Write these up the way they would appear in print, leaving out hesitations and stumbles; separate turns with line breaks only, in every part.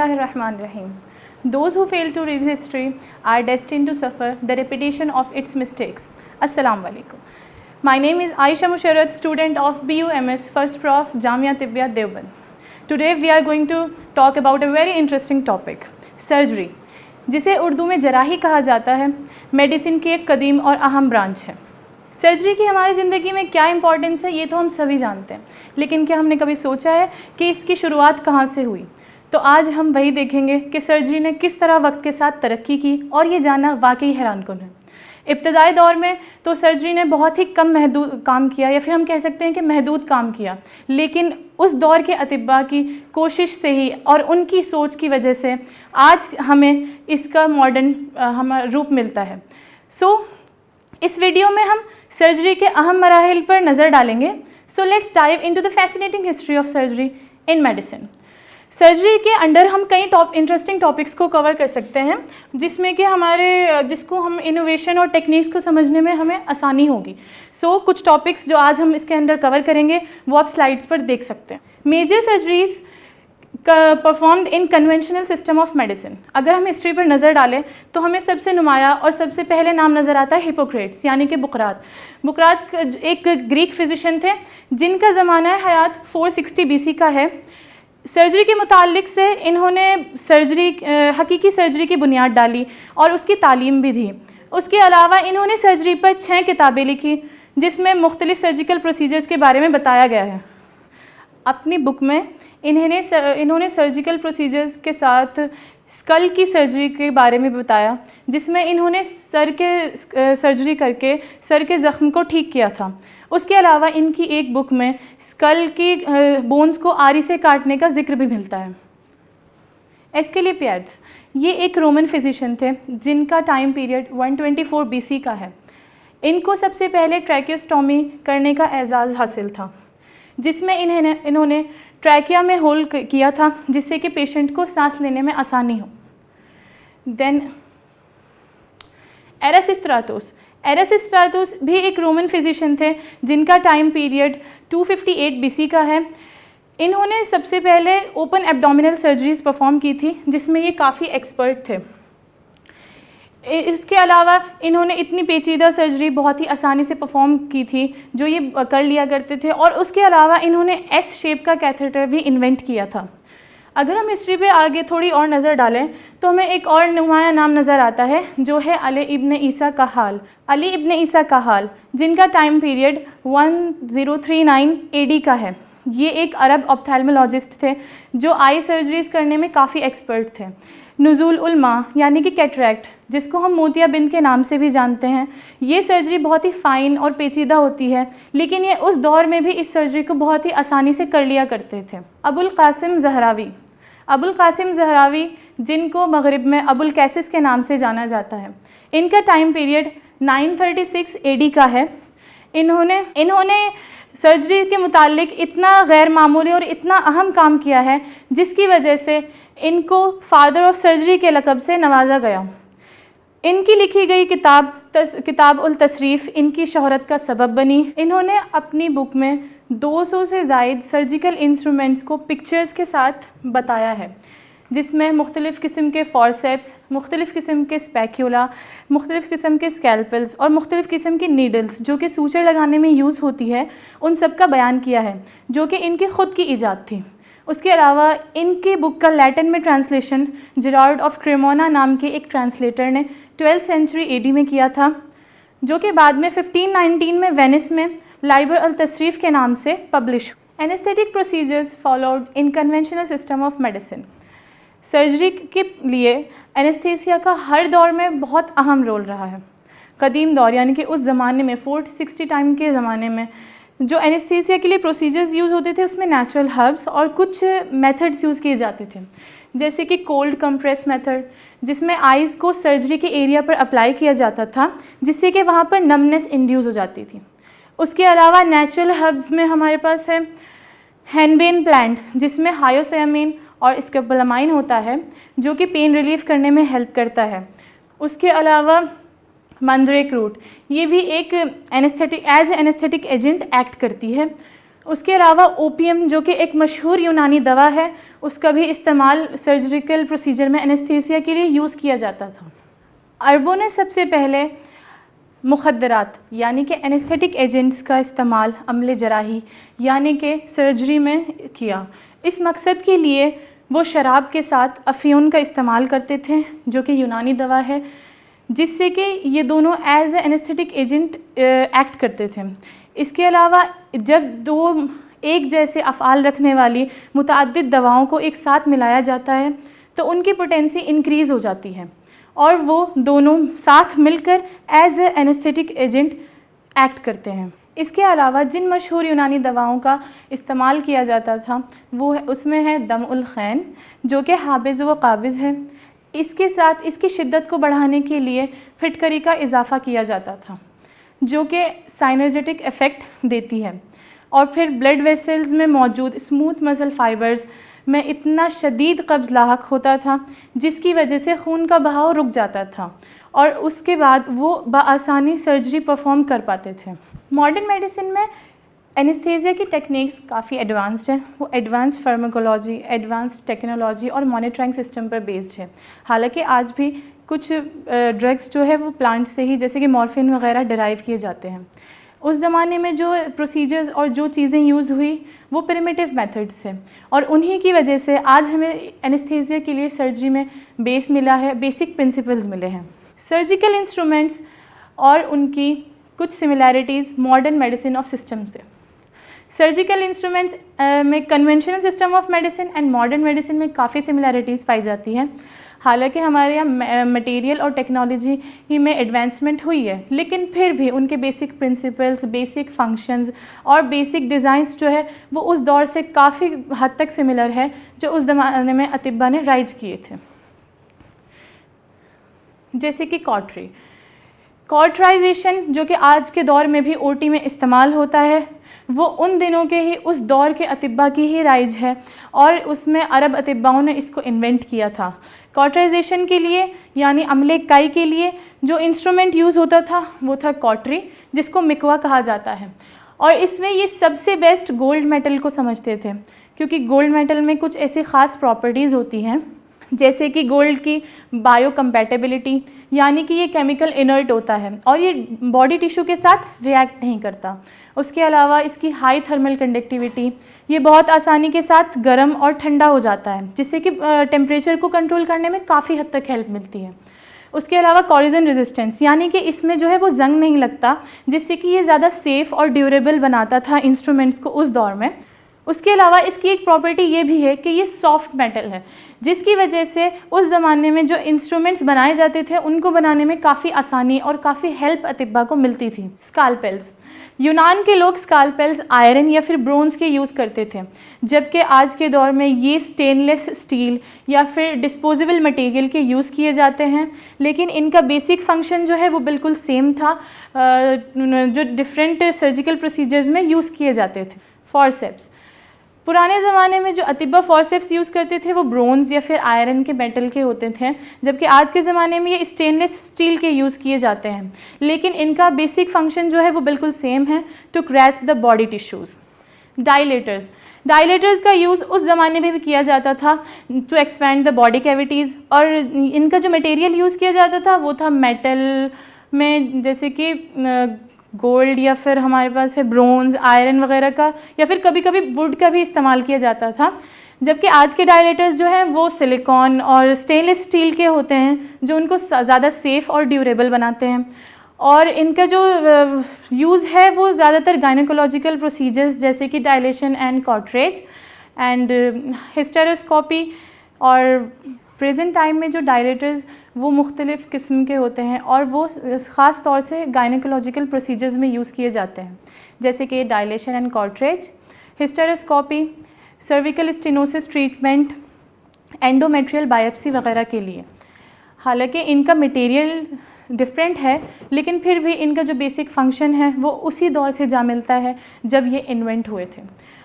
Bismillahirrahmanirrahim. Those who fail to read history are destined to suffer the repetition of its mistakes. Assalamu alaikum. My name is Aisha Musharrat, student of BUMS First Prof Jamia Tibbia Deoband. Today we are going to talk about a very interesting topic, surgery, जिसे उर्दू में जराही कहा जाता है। Medicine की एक कदीम और अहम ब्रांच है। सर्जरी की हमारी ज़िंदगी में क्या इंपॉर्टेंस है ये तो हम सभी जानते हैं, लेकिन क्या हमने कभी सोचा है कि इसकी शुरुआत कहाँ से हुई? तो आज हम वही देखेंगे कि सर्जरी ने किस तरह वक्त के साथ तरक्की की और ये जानना वाकई हैरानकुन है। इब्तदाई दौर में तो सर्जरी ने बहुत ही कम महदूद काम किया, या फिर हम कह सकते हैं कि महदूद काम किया, लेकिन उस दौर के अतिब्बा की कोशिश से ही और उनकी सोच की वजह से आज हमें इसका मॉडर्न हमारा रूप मिलता है। इस वीडियो में हम सर्जरी के अहम मराहिल पर नज़र डालेंगे। Let's dive into the fascinating history of surgery in medicine. Surgery के अंडर हम कई इंटरेस्टिंग टॉपिक्स को कवर कर सकते हैं, जिसमें कि जिसको हम इनोवेशन और टेक्निक्स को समझने में हमें आसानी होगी। कुछ टॉपिक्स जो आज हम इसके अंदर कवर करेंगे वो आप स्लाइड्स पर देख सकते हैं। Major surgeries performed in conventional system of medicine. अगर हम हिस्ट्री पर नज़र डालें तो हमें सबसे नुमाया और सबसे पहले नाम नज़र आता है हिपोक्रेट्स, यानी कि बुकरात एक ग्रीक फिजिशियन थे जिनका ज़माना हयात 460 BC का है। सर्जरी के मुताल्लिक से इन्होंने हकीकी सर्जरी की बुनियाद डाली और उसकी तालीम भी दी। उसके अलावा इन्होंने सर्जरी पर 6 किताबें लिखी जिसमें मुख्तलिफ सर्जिकल प्रोसीजर्स के बारे में बताया गया है। अपनी बुक में इन्होंने सर्जिकल प्रोसीजर्स के साथ स्कल की सर्जरी के बारे में बताया, जिसमें इन्होंने सर के सर्जरी करके सर के ज़ख्म को ठीक किया था। उसके अलावा इनकी एक बुक में स्कल की बोन्स को आरी से काटने का जिक्र भी मिलता है। एस्किलेपियाड्स ये एक रोमन फिजिशियन थे जिनका टाइम पीरियड 124 BC का है। इनको सबसे पहले ट्रैकियोस्टोमी करने का एजाज़ हासिल था, जिसमें इन्होंने ट्रैकिया में होल किया था जिससे कि पेशेंट को सांस लेने में आसानी हो। देन एरासिस्ट्राटोस भी एक रोमन फिजिशियन थे जिनका टाइम पीरियड 258 BC का है। इन्होंने सबसे पहले ओपन एब्डोमिनल सर्जरीज परफॉर्म की थी, जिसमें ये काफ़ी एक्सपर्ट थे। इसके अलावा इन्होंने इतनी पेचीदा सर्जरी बहुत ही आसानी से परफॉर्म की थी जो ये कर लिया करते थे, और उसके अलावा इन्होंने S शेप का कैथेटर भी इन्वेंट किया था। अगर हम हिस्ट्री पे आगे थोड़ी और नज़र डालें तो हमें एक और नुमाया नाम नज़र आता है जो है अली इब्न ईसा कहाल, जिनका टाइम पीरियड 1039 AD का है। ये एक अरब ऑप्थेल्मोलॉजिस्ट थे जो आई सर्जरीज करने में काफ़ी एक्सपर्ट थे। नुज़ूल उल मा यानी कि कैटरैक्ट, जिसको हम मोतियाबिंद के नाम से भी जानते हैं, ये सर्जरी बहुत ही फ़ाइन और पेचीदा होती है, लेकिन ये उस दौर में भी इस सर्जरी को बहुत ही आसानी से कर लिया करते थे। अबुल कासिम ज़हरावी जिनको मगरिब में अबुल कैसिस के नाम से जाना जाता है, इनका टाइम पीरियड 936 AD का है। इन्होंने सर्जरी के मुतालिक इतना गैर मामूली और इतना अहम काम किया है जिसकी वजह से इनको फादर ऑफ सर्जरी के लक़ब से नवाजा गया। इनकी लिखी गई किताब उल तसरीफ़ इनकी शोहरत का सबब बनी। इन्होंने अपनी बुक में 200 से ज़ायद सर्जिकल इंस्ट्रूमेंट्स को पिक्चर्स के साथ बताया है, जिसमें मुख्तलिफ़ किस्म के फॉरसेप्स, मुख्तलिफ़ किस्म के स्पैक्यूला, मुख्तलिफ़ किस्म के स्कैल्पल्स और मुख्तलिफ़ किस्म की नीडल्स जो कि सूचर लगाने में यूज़ होती है, उन सब का बयान किया है, जो कि इनकी ख़ुद की ईजाद थी। उसके अलावा इनकी बुक का लैटिन में ट्रांसलेशन जेरार्ड ऑफ क्रेमोना नाम के एक ट्रांसलेटर ने 12th सेंचुरी AD में किया था, जो कि बाद में 1519 में वेनिस में लाइबर अल तसरीफ़ के नाम से publish. Anaesthetic procedures followed in conventional system of medicine. Surgery के लिए एनेस्थीसिया का हर दौर में बहुत अहम रोल रहा है। कदीम दौर यानी कि उस ज़माने में 460 टाइम के ज़माने में जो एनेस्थीसिया के लिए प्रोसीजर्स यूज़ होते थे उसमें नेचुरल हर्ब्स और कुछ मेथड्स यूज़ किए जाते थे, जैसे कि कोल्ड कंप्रेस मेथड, जिसमें आइज़ को सर्जरी के एरिया पर अप्लाई किया जाता था जिससे कि वहाँ पर नमनेस इंड्यूस हो जाती थी। उसके अलावा नेचुरल हर्ब्स में हमारे पास है हैनबेन प्लांट, जिसमें हायोसायामिन और स्कोपोलामाइन होता है जो कि पेन रिलीफ करने में हेल्प करता है। उसके अलावा मंद्रेक रूट, ये भी एक anaesthetic as anaesthetic agent act करती है। उसके अलावा ओपियम जो कि एक मशहूर यूनानी दवा है, उसका भी इस्तेमाल सर्जिकल प्रोसीजर में एनेस्थीसिया के लिए यूज़ किया जाता था। अरबों ने सबसे पहले मुखद्दरात यानी कि एनेस्थेटिक एजेंट्स का इस्तेमाल अमले जराही यानी कि सर्जरी में किया। इस मकसद के लिए वो शराब के साथ अफ़ीन का इस्तेमाल करते थे जो कि यूनानी दवा है, जिससे कि ये दोनों as a anaesthetic agent act करते थे। इसके अलावा जब दो एक जैसे अफ़आल रखने वाली मुतअद्दिद दवाओं को एक साथ मिलाया जाता है तो उनकी पोटेंसी इंक्रीज़ हो जाती है और वो दोनों साथ मिलकर as a anaesthetic agent act करते हैं। इसके अलावा जिन मशहूर यूनानी दवाओं का इस्तेमाल किया जाता था वो उसमें है दम-उल खैन जो कि हाबिज़ व काबिज़ है। इसके साथ इसकी शिद्दत को बढ़ाने के लिए फिटकरी का इजाफ़ा किया जाता था जो कि साइनर्जेटिक इफ़ेक्ट देती है। और फिर ब्लड वेसल्स में मौजूद स्मूथ मसल फाइबर्स में इतना शदीद कब्ज़ लाहक होता था जिसकी वजह से खून का बहाव रुक जाता था और उसके बाद वो बआसानी सर्जरी परफॉर्म कर पाते थे। मॉडर्न मेडिसिन में एनेस्थीसिया की टेक्निक्स काफ़ी एडवांस्ड है। वो एडवांस फार्माकोलॉजी, एडवांस टेक्नोलॉजी और मॉनिटरिंग सिस्टम पर बेस्ड है। हालांकि आज भी कुछ ड्रग्स जो है वो प्लांट से ही, जैसे कि मॉर्फिन वगैरह, डिराइव किए जाते हैं। उस ज़माने में जो प्रोसीजर्स और जो चीज़ें यूज़ हुई वो प्रिमिटिव मेथड्स थे और उन्हीं की वजह से आज हमें एनेस्थीसिया के लिए सर्जरी में बेस मिला है, बेसिक प्रिंसिपल्स मिले हैं। सर्जिकल इंस्ट्रूमेंट्स और उनकी कुछ similarities modern medicine of system से। सर्जिकल इंस्ट्रूमेंट्स में conventional system of medicine and modern medicine में काफ़ी सिमिलैरिटीज़ पाई जाती हैं। हालांकि हमारे यहाँ मटेरियल और टेक्नोलॉजी ही में एडवांसमेंट हुई है, लेकिन फिर भी उनके बेसिक प्रिंसिपल्स, बेसिक फंक्शंस और बेसिक डिज़ाइंस जो है वो उस दौर से काफ़ी हद तक सिमिलर है जो उस ज़माने में अतिब्बा ने राइज किए थे। जैसे कि कॉटरी, कॉटराइजेशन जो कि आज के दौर में भी ओटी में इस्तेमाल होता है, वो उन दिनों के ही, उस दौर के अतिब्बा की ही राइज है और उसमें अरब अतिब्बाओं ने इसको इन्वेंट किया था। कॉटराइजेशन के लिए यानी अमले काई के लिए जो इंस्ट्रूमेंट यूज़ होता था वो था कॉटरी, जिसको मिकवा कहा जाता है। और इसमें ये सबसे बेस्ट गोल्ड मेटल को समझते थे क्योंकि गोल्ड मेटल में कुछ ऐसी ख़ास प्रॉपर्टीज़ होती हैं जैसे कि गोल्ड की बायो कंपैटिबिलिटी, यानी कि ये केमिकल इनर्ट होता है और ये बॉडी टिश्यू के साथ रिएक्ट नहीं करता। उसके अलावा इसकी हाई थर्मल कंडक्टिविटी, ये बहुत आसानी के साथ गर्म और ठंडा हो जाता है जिससे कि टेम्परेचर को कंट्रोल करने में काफ़ी हद तक हेल्प मिलती है। उसके अलावा कॉरिजन रेजिस्टेंस, यानी कि इसमें जो है वो जंग नहीं लगता, जिससे कि ये ज़्यादा सेफ़ और ड्यूरेबल बनाता था इंस्ट्रूमेंट्स को उस दौर में। उसके अलावा इसकी एक प्रॉपर्टी ये भी है कि ये सॉफ्ट मेटल है, जिसकी वजह से उस ज़माने में जो इंस्ट्रूमेंट्स बनाए जाते थे उनको बनाने में काफ़ी आसानी और काफ़ी हेल्प अतिब्बा को मिलती थी। स्कालपेल्स, यूनान के लोग स्कालपेल्स आयरन या फिर ब्रोंज़ के यूज़ करते थे, जबकि आज के दौर में ये स्टेनलेस स्टील या फिर डिस्पोजेबल मटेरियल के यूज़ किए जाते हैं। लेकिन इनका बेसिक फंक्शन जो है वो बिल्कुल सेम था जो डिफरेंट सर्जिकल प्रोसीजर्स में यूज़ किए जाते थे। फॉरसेप्स, पुराने ज़माने में जो अतिब्बा फॉरसेप्स यूज़ करते थे वो ब्रोंज़ या फिर आयरन के मेटल के होते थे, जबकि आज के ज़माने में ये स्टेनलेस स्टील के यूज़ किए जाते हैं। लेकिन इनका बेसिक फंक्शन जो है वो बिल्कुल सेम है, to grasp the body tissues. Dilators, dilators का यूज़ उस ज़माने में भी किया जाता था to expand the body cavities, और इनका जो मटेरियल यूज़ किया जाता था वो था मेटल में, जैसे कि गोल्ड या फिर हमारे पास है ब्रोंज़, आयरन वगैरह का, या फिर कभी कभी वुड का भी इस्तेमाल किया जाता था। जबकि आज के डायलेटर्स जो हैं वो सिलिकॉन और स्टेनलेस स्टील के होते हैं जो उनको ज़्यादा सेफ़ और ड्यूरेबल बनाते हैं। और इनका जो यूज़ है वो ज़्यादातर गायनेकोलॉजिकल प्रोसीजर्स जैसे कि dilation and cartridge and hysteroscopy, और प्रेजेंट टाइम में जो डायलेटर्स वो मुख्तलिफ़ किस्म के होते हैं और वो ख़ास तौर से गायनेकोलॉजिकल प्रोसीजर्स में यूज़ किए जाते हैं, जैसे कि dilation and cartridge, hysteroscopy, cervical stenosis treatment, endometrial biopsy वगैरह के लिए। हालांकि इनका मटेरियल डिफरेंट है, लेकिन फिर भी इनका जो बेसिक फंक्शन है वो उसी दौर से जा मिलता है जब ये इन्वेंट हुए थे।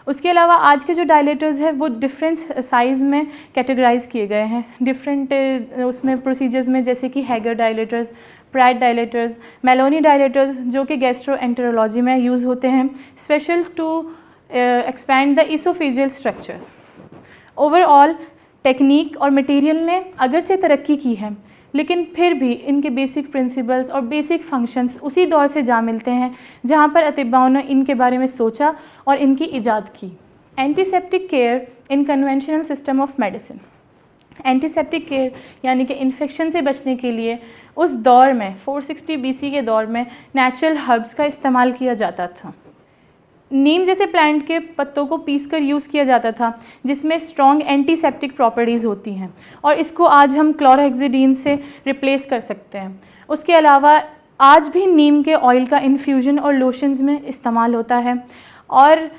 उसके अलावा आज के जो डायलेटर्स हैं वो डिफरेंट साइज़ में कैटेगराइज किए गए हैं डिफरेंट उसमें प्रोसीजर्स में, जैसे कि Hegar dilators, Pratt dilators, Maloney dilators जो कि गैस्ट्रोएंटेरोलॉजी में यूज़ होते हैं, special to expand the esophageal structures. Overall technique और मटेरियल ने अगरचे तरक्की की है, लेकिन फिर भी इनके बेसिक प्रिंसिपल्स और बेसिक फंक्शंस उसी दौर से जा मिलते हैं जहाँ पर अतिब्बाओं ने इनके बारे में सोचा और इनकी ईजाद की. Antiseptic care in conventional system of medicine. Antiseptic care यानी कि इन्फेक्शन से बचने के लिए उस दौर में 460 BC के दौर में नेचुरल हर्ब्स का इस्तेमाल किया जाता था. नीम जैसे प्लांट के पत्तों को पीसकर यूज़ किया जाता था, जिसमें स्ट्रॉन्ग एंटीसेप्टिक प्रॉपर्टीज़ होती हैं, और इसको आज हम क्लोरहेक्सिडीन से रिप्लेस कर सकते हैं. उसके अलावा आज भी नीम के ऑयल का इन्फ्यूजन और लोशंस में इस्तेमाल होता है, और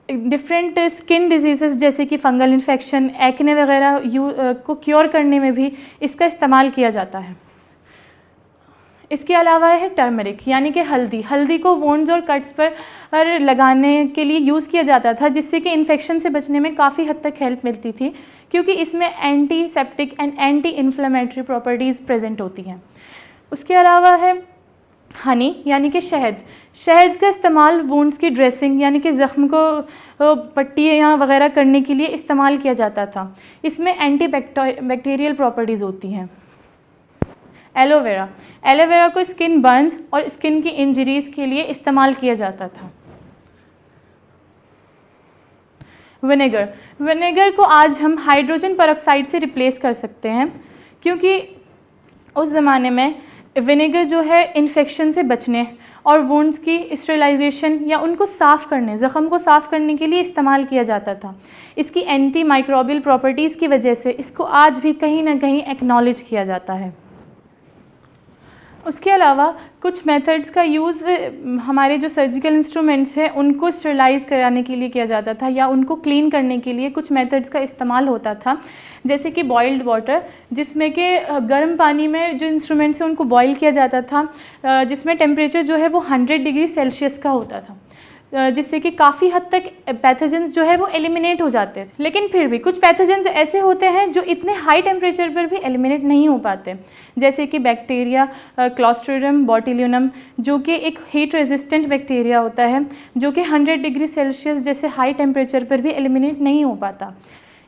डिफरेंट स्किन डिजीज़ जैसे कि फंगल इन्फेक्शन, एक्ने वगैरह को क्योर करने में भी इसका इस्तेमाल किया जाता है. इसके अलावा है टर्मरिक यानी कि हल्दी. हल्दी को वोंड्स और कट्स पर लगाने के लिए यूज़ किया जाता था, जिससे कि इन्फेक्शन से बचने में काफ़ी हद तक हेल्प मिलती थी, क्योंकि इसमें antiseptic and anti inflammatory properties present होती हैं. उसके अलावा है हनी यानी कि शहद. शहद का इस्तेमाल वुंड्स की ड्रेसिंग यानी कि ज़ख्म को पट्टियाँ वगैरह करने के लिए इस्तेमाल किया जाता था. इसमें एंटी बैक्टीरियल प्रॉपर्टीज़ होती हैं. एलोवेरा. एलोवेरा को स्किन बर्न्स और स्किन की इंजरीज़ के लिए इस्तेमाल किया जाता था. विनेगर. विनेगर को आज हम हाइड्रोजन परऑक्साइड से रिप्लेस कर सकते हैं, क्योंकि उस ज़माने में विनेगर जो है इन्फेक्शन से बचने और वुंड्स की स्टेरिलाइजेशन या उनको साफ़ करने, ज़ख़म को साफ़ करने के लिए इस्तेमाल किया जाता था. इसकी एंटी माइक्रोबियल प्रॉपर्टीज़ की वजह से इसको आज भी कहीं ना कहीं एक्नॉलेज किया जाता है. उसके अलावा कुछ मेथड्स का यूज़ हमारे जो सर्जिकल इंस्ट्रूमेंट्स हैं उनको स्टेरिलाइज़ कराने के लिए किया जाता था, या उनको क्लीन करने के लिए कुछ मेथड्स का इस्तेमाल होता था, जैसे कि बॉइल्ड वाटर, जिसमें कि गर्म पानी में जो इंस्ट्रूमेंट्स हैं उनको बॉईल किया जाता था, जिसमें टेम्परेचर जो है वो 100 डिग्री सेल्सियस का होता था, जिससे कि काफ़ी हद तक पैथोजेंस जो है वो एलिमिनेट हो जाते थे. लेकिन फिर भी कुछ पैथोजेंस ऐसे होते हैं जो इतने हाई टेम्परेचर पर भी एलिमिनेट नहीं हो पाते, जैसे कि बैक्टीरिया क्लोस्ट्रिडियम बोटुलिनम, जो कि एक हीट रेजिस्टेंट बैक्टीरिया होता है, जो कि 100 डिग्री सेल्सियस जैसे हाई टेम्परेचर पर भी एलिमिनेट नहीं हो पाता.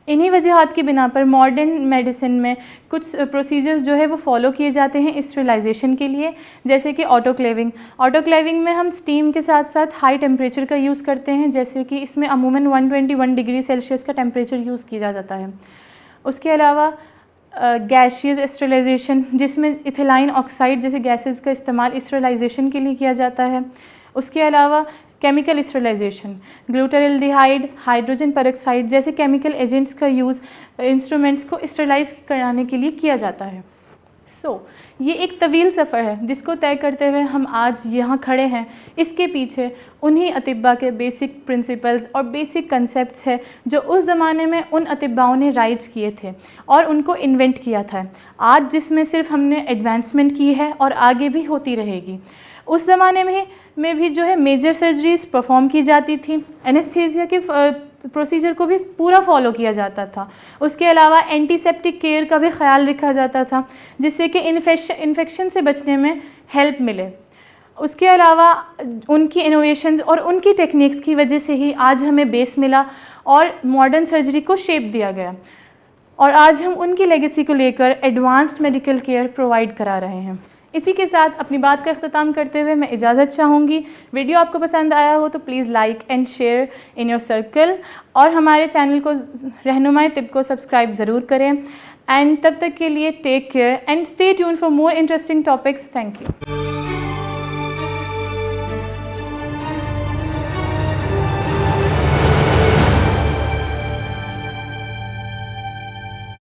इन्हीं वजहात की बिना पर मॉडर्न मेडिसिन में कुछ प्रोसीजर्स जो है वो फॉलो किए जाते हैं स्टेरिलाइजेशन के लिए, जैसे कि ऑटोक्लेविंग. ऑटोक्लेविंग में हम स्टीम के साथ साथ हाई टेम्परेचर का यूज़ करते हैं, जैसे कि इसमें अमूमन 121 डिग्री सेल्सियस का टेम्परेचर यूज़ किया जाता है. उसके अलावा गैशियस स्टेरिलाइजेशन, जिसमें इथिलाइन ऑक्साइड जैसे गैसेस का इस्तेमाल स्टेरिलाइजेशन के लिए किया जाता है. उसके अलावा chemical sterilisation, glutaraldehyde, hydrogen peroxide जैसे केमिकल एजेंट्स का यूज़ इंस्ट्रूमेंट्स को स्टेरिलाइज कराने के लिए किया जाता है. ये एक तवील सफ़र है जिसको तय करते हुए हम आज यहाँ खड़े हैं. इसके पीछे उन्हीं अतिब्बा के बेसिक प्रिंसिपल्स और बेसिक कंसेप्ट्स है जो उस ज़माने में उन अतिब्बाओं ने राइज किए थे और उनको इन्वेंट किया था. आज जिसमें सिर्फ हमने एडवांसमेंट की है और आगे भी होती रहेगी. उस ज़माने में भी जो है मेजर सर्जरीज परफॉर्म की जाती थी. एनेस्थीसिया के प्रोसीजर को भी पूरा फॉलो किया जाता था. उसके अलावा एंटीसेप्टिक केयर का भी ख्याल रखा जाता था, जिससे कि इन्फेक्शन से बचने में हेल्प मिले. उसके अलावा उनकी इनोवेशंस और उनकी टेक्निक्स की वजह से ही आज हमें बेस मिला और मॉडर्न सर्जरी को शेप दिया गया, और आज हम उनकी लेगेसी को लेकर एडवांस्ड मेडिकल केयर प्रोवाइड करा रहे हैं. इसी के साथ अपनी बात का अख्ताम करते हुए मैं इजाज़त चाहूँगी. वीडियो आपको पसंद आया हो तो please like and share in your circle, और हमारे चैनल को रहनुमाई तिब को सब्सक्राइब ज़रूर करें. एंड तब तक के लिए take care and stay tune for more interesting topics. Thank you.